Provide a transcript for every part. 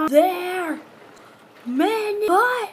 there many but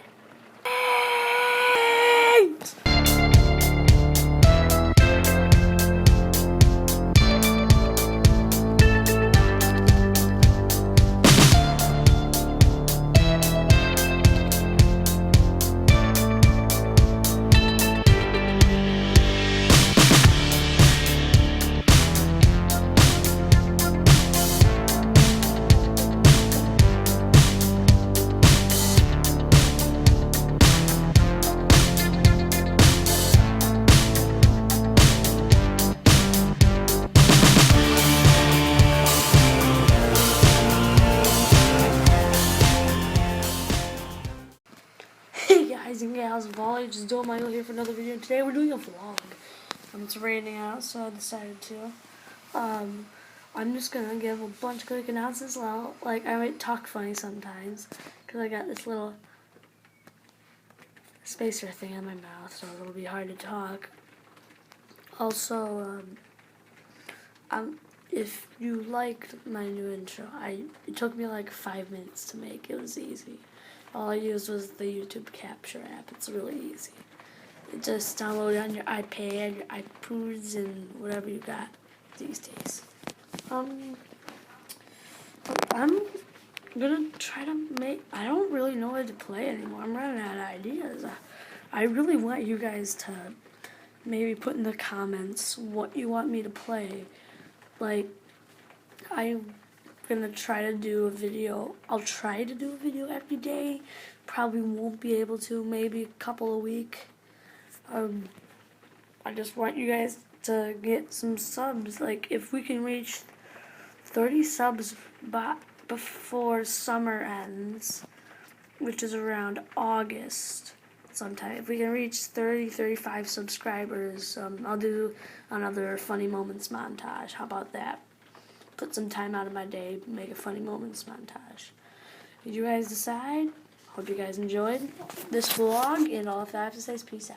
Hey guys and gals, Volley, just doing my here for another video. Today we're doing a vlog. It's raining out, so I decided to. I'm just gonna give a bunch of quick announcements. Well, like I might talk funny sometimes, cause I got this little spacer thing in my mouth, so it'll be hard to talk. Also, if you liked my new intro, it took me like 5 minutes to make. It was easy. All I used was the YouTube Capture app. It's really easy. You just download it on your iPad, your iPods, and whatever you got these days. I'm gonna try to make. I don't really know what to play anymore. I'm running out of ideas. I really want you guys to maybe put in the comments what you want me to play. Like, I'm gonna try to do a video. I'll try to do a video every day. Probably won't be able to. Maybe a couple a week. I just want you guys to get some subs. Like, if we can reach 30 subs before summer ends, which is around August sometime. If we can reach 30, 35 subscribers, I'll do another funny moments montage. How about that? Put some time out of my day, make a funny moments montage. Did you guys decide? Hope you guys enjoyed this vlog, and all I have to say is peace out.